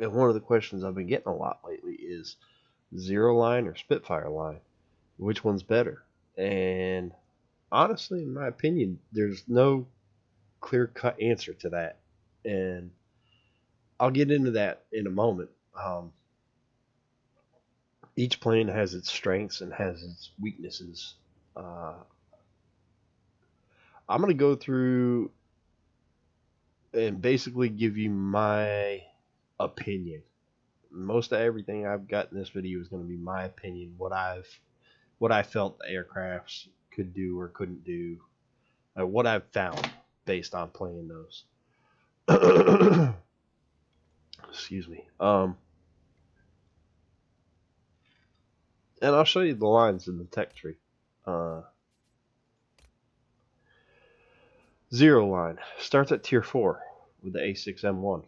And one of the questions I've been getting a lot lately is Zero line or Spitfire line? Which one's better? And honestly, in my opinion, there's no clear cut answer to that. And I'll get into that in a moment. Each plane has its strengths and has its weaknesses. I'm going to go through and basically give you my opinion. Most of everything I've got in this video is going to be my opinion, what I felt the aircrafts could do or couldn't do, what I've found based on playing those. Excuse me. And I'll show you the lines in the tech tree. Zero line starts at tier 4 with the A6M1.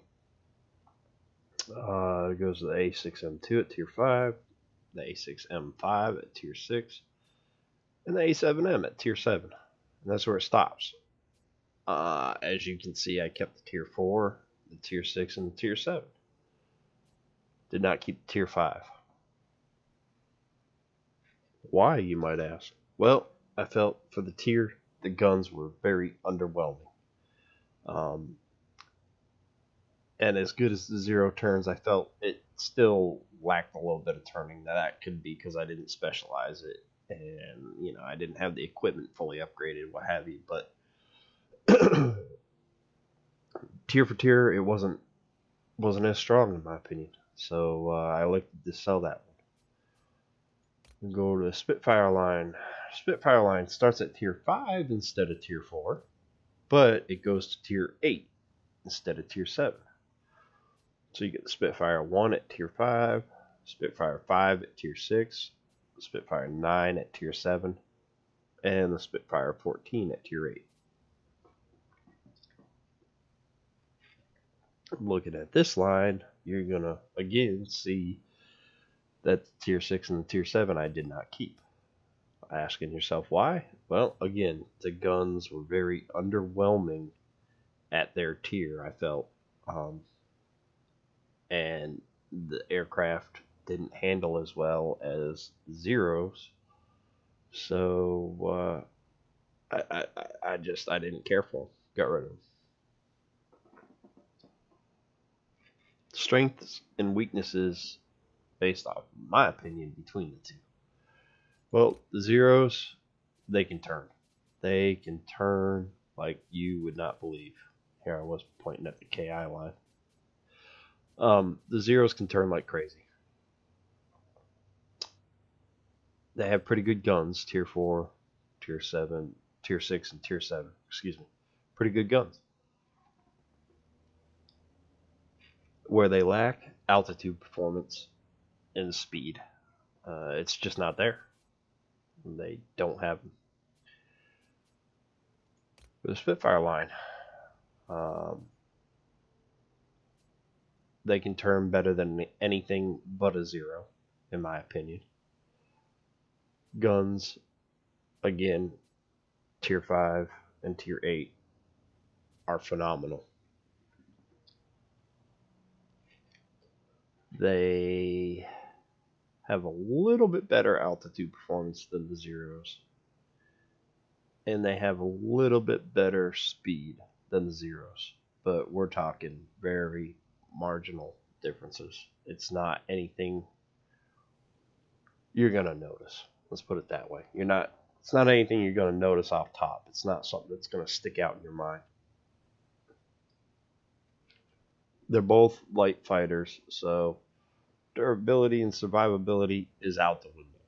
It goes to the A6M2 at tier 5, the A6M5 at tier 6, and the A7M at tier 7. And that's where it stops. As you can see, I kept the tier 4, the tier 6, and the tier 7. Did not keep the tier 5. Why, you might ask? Well, I felt for the tier, the guns were very underwhelming. And as good as the zero turns, I felt it still lacked a little bit of turning. That could be because I didn't specialize it, and I didn't have the equipment fully upgraded, what have you. But tier for tier, it wasn't as strong in my opinion. So I elected to sell that one. We'll go to the Spitfire line. Spitfire line starts at tier 5 instead of tier 4, but it goes to tier 8 instead of tier 7. So you get the Spitfire 1 at tier 5, Spitfire 5 at tier 6, Spitfire 9 at tier 7, and the Spitfire 14 at tier 8. Looking at this line, you're going to again see that the tier 6 and the tier 7 I did not keep. Asking yourself why? Well, again, the guns were very underwhelming at their tier, I felt. And the aircraft didn't handle as well as zeros. So I didn't care for them. Got rid of them. Strengths and weaknesses based off my opinion between the two. Well, the zeros, they can turn. They can turn like you would not believe. Here I was pointing at the KI line. The zeros can turn like crazy. They have pretty good guns, tier 4, tier 7, tier 6, and tier 7. Excuse me. Pretty good guns. Where they lack altitude performance and speed. It's just not there. They don't have them. For the Spitfire line, they can turn better than anything but a zero, in my opinion. Guns, again, tier 5 and tier 8 are phenomenal. They have a little bit better altitude performance than the zeros, and they have a little bit better speed than the zeros, but we're talking very marginal differences. It's not anything you're gonna notice. Let's put it that way. It's not anything you're gonna notice off top. It's not something that's gonna stick out in your mind. They're both light fighters, so durability and survivability is out the window.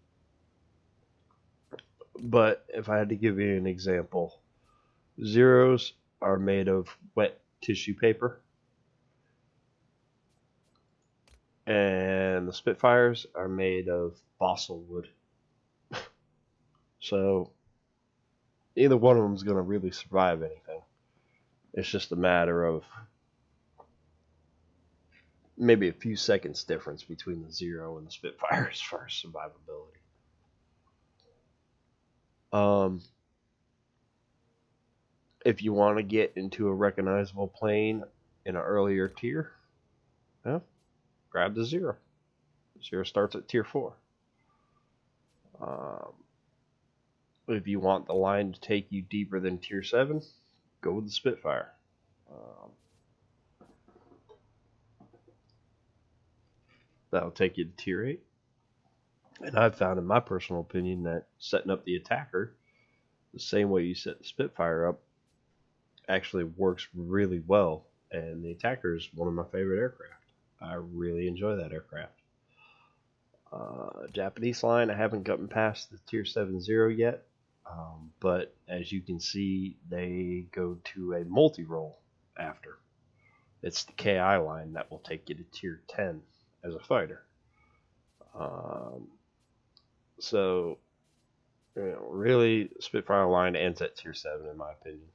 But if I had to give you an example, zeros are made of wet tissue paper, and the Spitfires are made of balsa wood. So either one of them is going to really survive anything. It's just a matter of maybe a few seconds difference between the zero and the Spitfire as far as survivability. If you want to get into a recognizable plane in an earlier tier, well, grab the Zero. Zero starts at tier 4. If you want the line to take you deeper than tier 7, go with the Spitfire. That'll take you to tier 8. And I've found, in my personal opinion, that setting up the attacker the same way you set the Spitfire up actually works really well. And the attacker is one of my favorite aircraft. I really enjoy that aircraft. Japanese line, I haven't gotten past the tier 7-0 yet. But as you can see, they go to a multi-role after. It's the KI line that will take you to tier 10 as a fighter. So, really, Spitfire line ends at tier 7 in my opinion.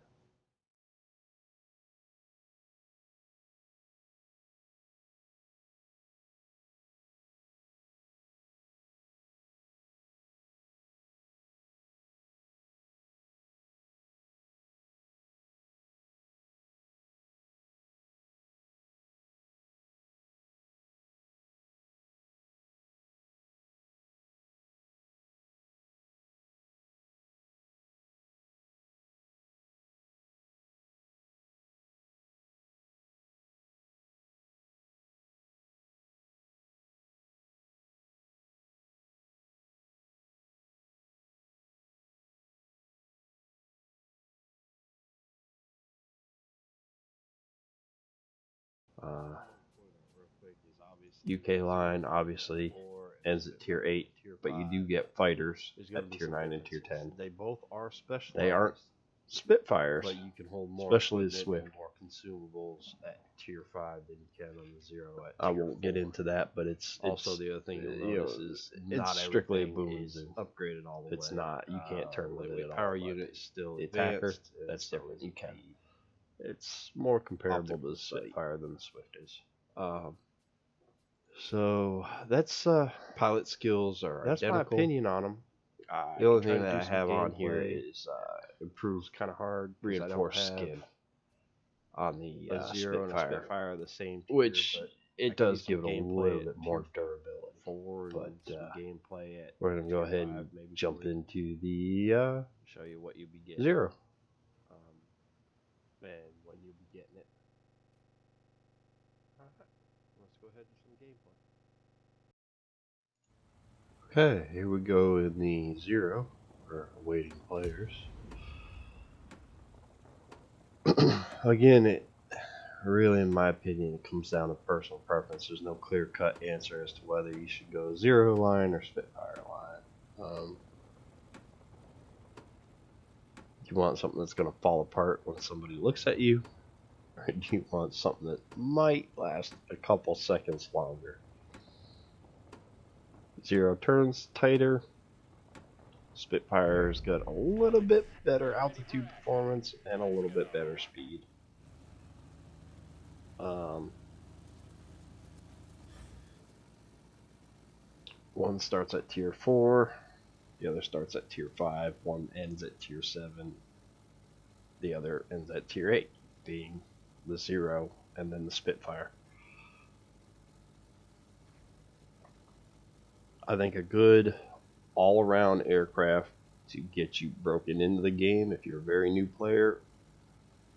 UK line obviously ends at tier 8, but you do get fighters at tier 9 and tier 10. They both are specialized. They aren't Spitfires, but you can hold more, especially the Swift. More consumables at tier 5 than you can on the Zero at tier I won't 4. get into that, but it's Also, the other thing you'll notice is not strictly everything booms is upgraded all the way. It's not. You can't turn with it at all. Power unit is still the attacker. advanced, That's so different. is You can. the It's more comparable to the Optical Spitfire than the Swift is. um, So that's pilot skills are that's identical. my opinion on them. I The only can try thing to that do I some have on here gameplay. is improved kind of hard. 'Cause I don't reinforced have skin on the a Zero and a Spitfire, Spitfire are the same tier, which but I it can does do give some it a gameplay little at bit more tier durability. 4 but, and some gameplay at We're gonna go tier ahead 5, and maybe jump 3. into the Show you what you'll be getting. Zero. And when you'll be getting it. Alright, let's go ahead and do some gameplay. Okay, here we go in the Zero. We're awaiting players. Again, it really, in my opinion, it comes down to personal preference. There's no clear-cut answer as to whether you should go Zero line or Spitfire line. Do you want something that's going to fall apart when somebody looks at you, or do you want something that might last a couple seconds longer? Zero turns tighter. Spitfire's got a little bit better altitude performance and a little bit better speed. One starts at tier 4, the other starts at tier 5, one ends at tier 7, the other ends at tier 8, being the Zero and then the Spitfire. I think a good all-around aircraft to get you broken into the game if you're a very new player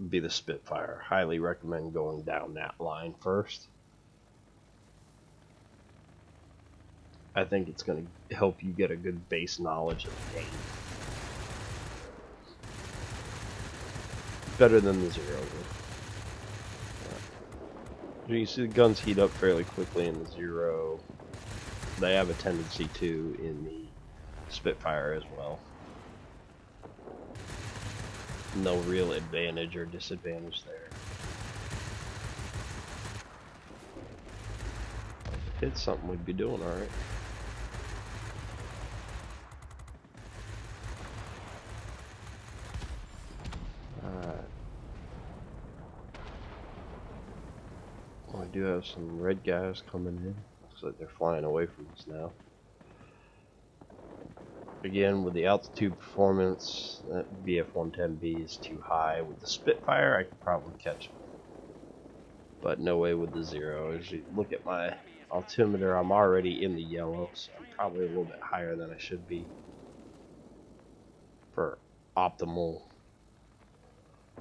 would be the Spitfire. Highly recommend going down that line first. I think it's going to help you get a good base knowledge of the game. Better than the Zero would. You see the guns heat up fairly quickly in the Zero. They have a tendency to in the Spitfire as well. No real advantage or disadvantage there. If it's something we'd be doing alright. Well, I do have some red guys coming in. Looks like they're flying away from us now. Again, with the altitude performance, that VF-110B is too high. With the Spitfire, I could probably catch them. But no way with the Zero. As you look at my altimeter, I'm already in the yellow, so I'm probably a little bit higher than I should be for optimal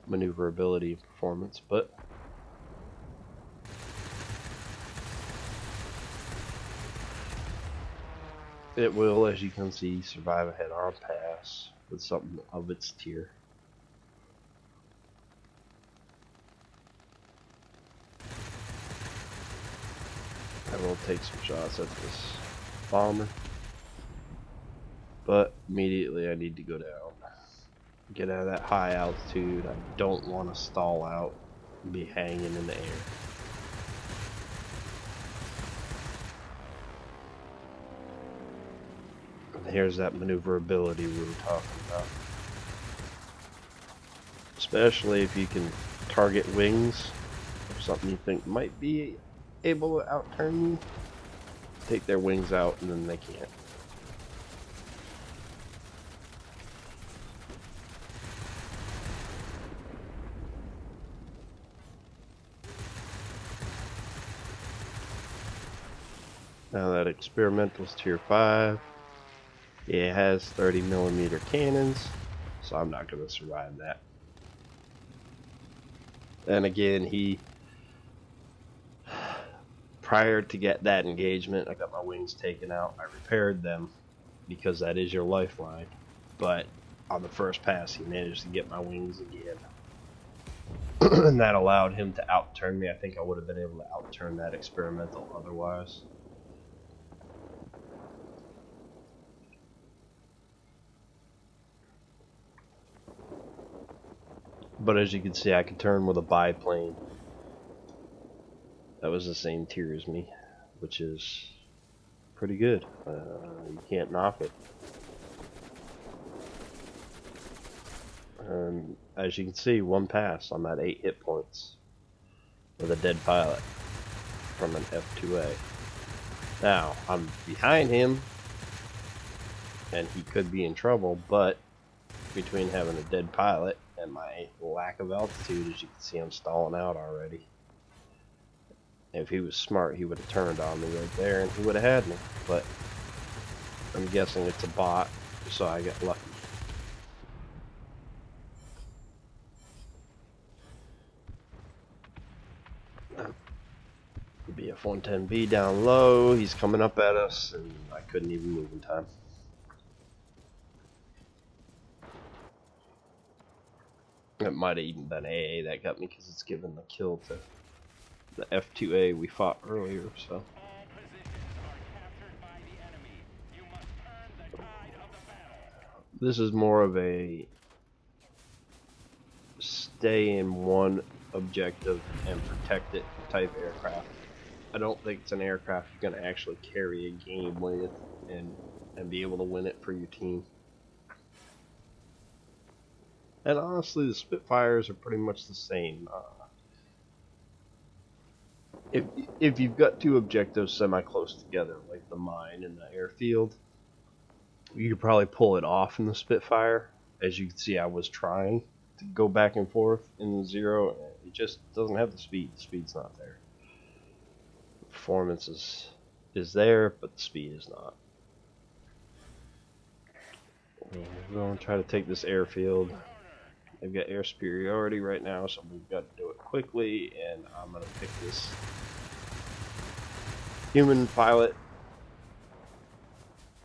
maneuverability and performance, but it will, as you can see, survive a head-on pass with something of its tier. I will take some shots at this bomber, but immediately I need to go down. Get out of that high altitude. I don't want to stall out and be hanging in the air. And here's that maneuverability we were talking about. Especially if you can target wings or something you think might be able to outturn you. Take their wings out and then they can't. Now that experimental's tier 5. It has 30mm cannons, so I'm not going to survive that. And again, prior to get that engagement, I got my wings taken out. I repaired them because that is your lifeline. But on the first pass, he managed to get my wings again. And that allowed him to outturn me. I think I would have been able to outturn that experimental otherwise. But as you can see, I can turn with a biplane. That was the same tier as me, which is pretty good. You can't knock it. And as you can see, one pass, I'm at 8 hit points with a dead pilot from an F2A. Now, I'm behind him, and he could be in trouble, but between having a dead pilot and my lack of altitude, as you can see, I'm stalling out already. If he was smart, he would have turned on me right there, and he would have had me. But I'm guessing it's a bot, so I got lucky. BF-110B down low, he's coming up at us, and I couldn't even move in time. It might have even been AA that got me because it's given the kill to the F2A we fought earlier, so. This is more of a stay in one objective and protect it type aircraft. I don't think it's an aircraft you're going to actually carry a game with and be able to win it for your team. And honestly, the Spitfires are pretty much the same. If you've got two objectives semi-close together, like the mine and the airfield, you could probably pull it off in the Spitfire. As you can see, I was trying to go back and forth in the Zero. It just doesn't have the speed. The speed's not there. The performance is there, but the speed is not. We're going to try to take this airfield. They've got air superiority right now, so we've got to do it quickly, and I'm going to pick this human pilot,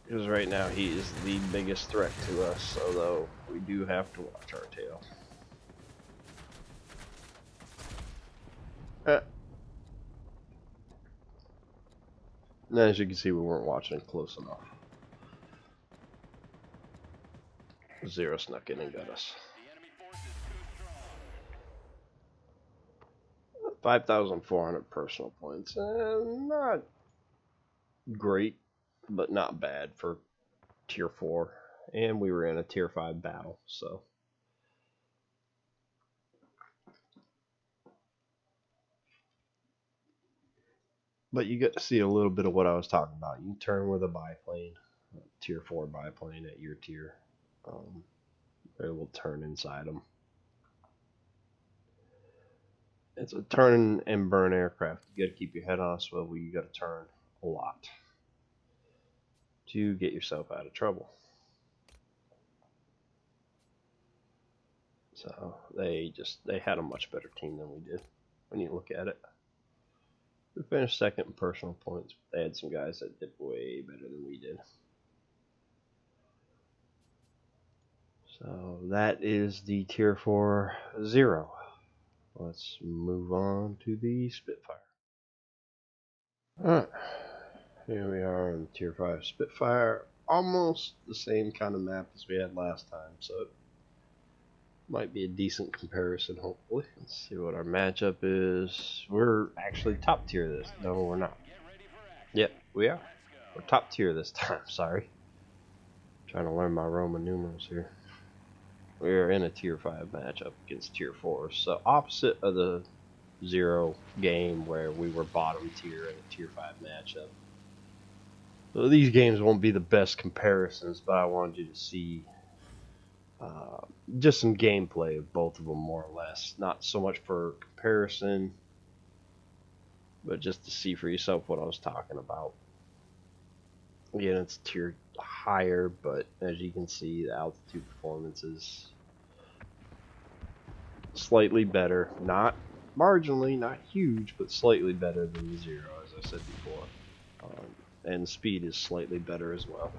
because right now he is the biggest threat to us, although we do have to watch our tail. And as you can see, we weren't watching close enough. Zero snuck in and got us. 5,400 personal points. Not great, but not bad for tier 4. And we were in a tier 5 battle, so. But you get to see a little bit of what I was talking about. You can turn with a biplane, tier 4 biplane at your tier. It will turn inside them. It's a turn and burn aircraft. You got to keep your head on a swivel. You got to turn. a lot to get yourself out of trouble. So they had a much better team than we did when you look at it. We finished second in personal points, but they had some guys that did way better than we did. So that is the Tier 4 0. Let's move on to the Spitfire. Alright, here we are in Tier 5 Spitfire. Almost the same kind of map as we had last time, so it might be a decent comparison, hopefully. Let's see what our matchup is. We're actually top tier this. No, we're not. Yep, we are. We're top tier this time, sorry. Trying to learn my Roman numerals here. We're in a Tier 5 matchup against Tier 4. So opposite of the 0 game where we were bottom tier in a Tier 5 matchup. So these games won't be the best comparisons, but I wanted you to see just some gameplay of both of them, more or less. Not so much for comparison, but just to see for yourself what I was talking about. Again, it's tier higher, but as you can see, the altitude performance is slightly better. Not marginally, not huge, but slightly better than the 0, as I said before. And speed is slightly better as well.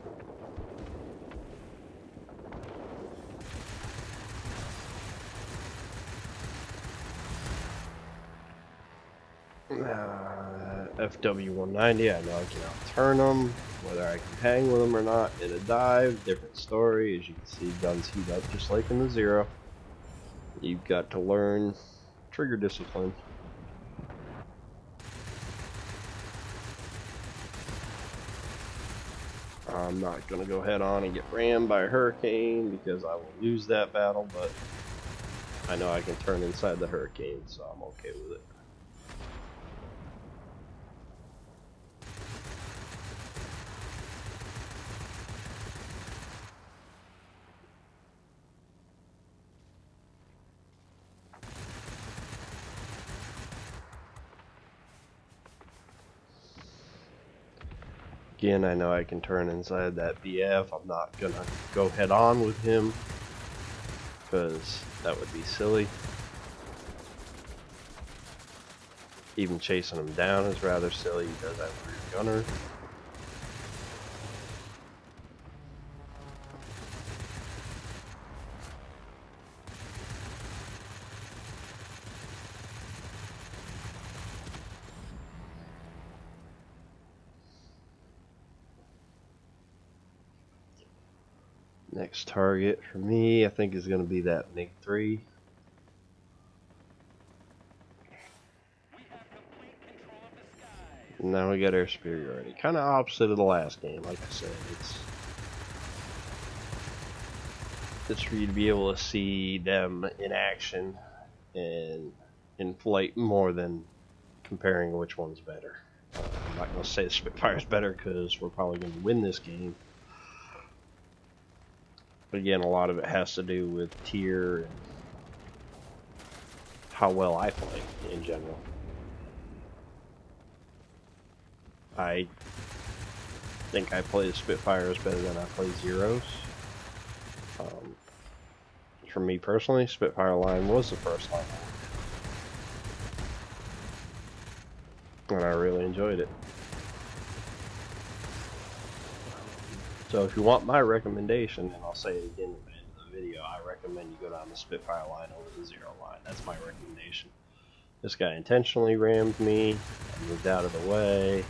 FW190, I know I can outurn them. Whether I can hang with them or not in a dive, different story. As you can see, guns heat up just like in the 0. You've got to learn trigger discipline. I'm not going to go head on and get rammed by a hurricane because I will lose that battle, but I know I can turn inside the hurricane, so I'm okay with it. Again, I know I can turn inside that BF. I'm not going to go head on with him because that would be silly. Even chasing him down is rather silly. He does have a rear gunner. Next target for me, I think, is going to be that MiG-3. Now we got air superiority. Kind of opposite of the last game, like I said. It's for you to be able to see them in action and in flight more than comparing which one's better. I'm not going to say the Spitfire's better because we're probably going to win this game. But again, a lot of it has to do with tier and how well I play in general. I think I play the Spitfires better than I play Zeros. For me personally, Spitfire line was the first line, and I really enjoyed it. So if you want my recommendation, and I'll say it again at the end of the video, I recommend you go down the Spitfire line over the 0 line. That's my recommendation. This guy intentionally rammed me. I moved out of the way.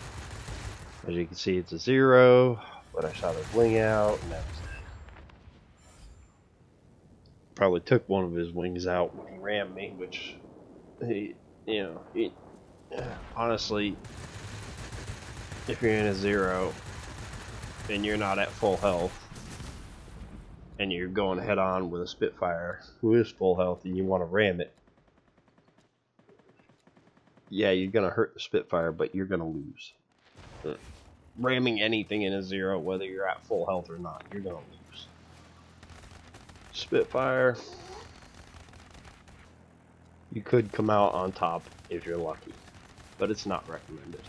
As you can see, it's a 0, but I shot his wing out, and that was it. Probably took one of his wings out when he rammed me, which, honestly, if you're in a 0, and you're not at full health, and you're going head on with a Spitfire who is full health, and you want to ram it, yeah, you're going to hurt the Spitfire, but you're going to lose. Ramming anything in a 0, whether you're at full health or not, you're going to lose. Spitfire, you could come out on top if you're lucky, but it's not recommended.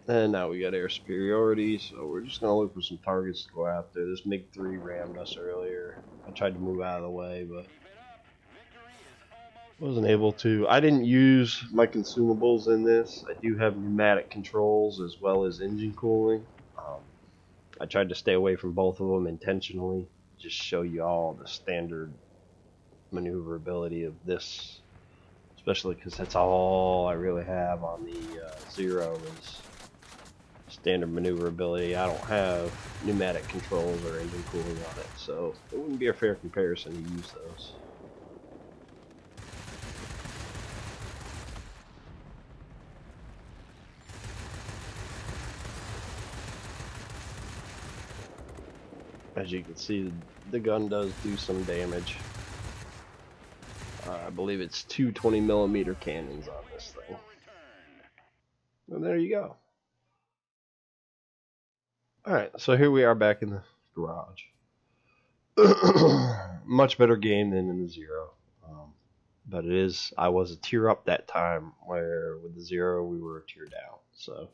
And now we got air superiority, so we're just going to look for some targets to go after. This MiG-3 rammed us earlier. I tried to move out of the way, but wasn't able to. I didn't use my consumables in this. I do have pneumatic controls as well as engine cooling. I tried to stay away from both of them intentionally, just show you all the standard maneuverability of this, especially because that's all I really have on the Zero is standard maneuverability. I don't have pneumatic controls or engine cooling on it, so it wouldn't be a fair comparison to use those. As you can see, the gun does do some damage. I believe it's two 20mm cannons on this thing. And there you go. Alright, so here we are back in the garage. Much better game than in the Zero. But it is, I was a tier up that time, where with the Zero we were a tier down. So,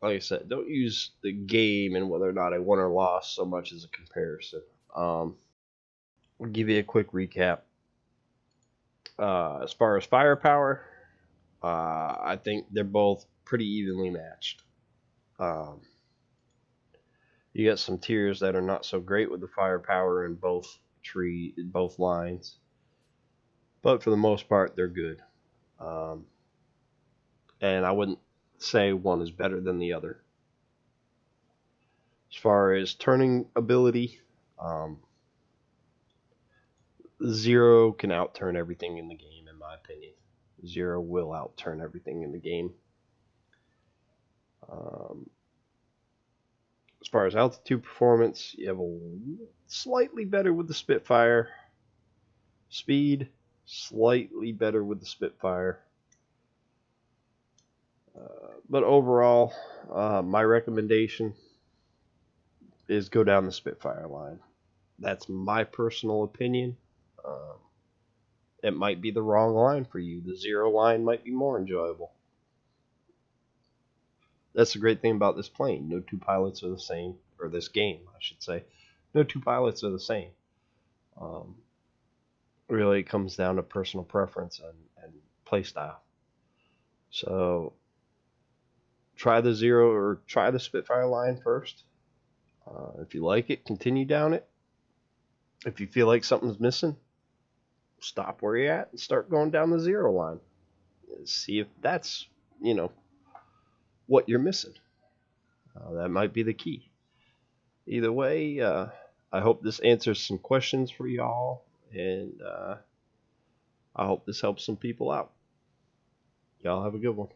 like I said, don't use the game and whether or not I won or lost so much as a comparison. I'll give you a quick recap. As far as firepower, I think they're both pretty evenly matched. You got some tiers that are not so great with the firepower in both lines, but for the most part, they're good. And I wouldn't say one is better than the other. As far as turning ability, Zero can outturn everything in the game, in my opinion. Zero will outturn everything in the game. As far as altitude performance, you have a slightly better with the Spitfire. Speed, slightly better with the Spitfire. But overall, my recommendation is go down the Spitfire line. That's my personal opinion. It might be the wrong line for you. The Zero line might be more enjoyable. That's the great thing about this plane. No two pilots are the same, or this game, I should say. No two pilots are the same. Really, it comes down to personal preference and play style. So, try the Zero or try the Spitfire line first. If you like it, continue down it. If you feel like something's missing, stop where you're at and start going down the Zero line. See if that's, what you're missing. That might be the key. Either way, I hope this answers some questions for y'all, and I hope this helps some people out. Y'all have a good one.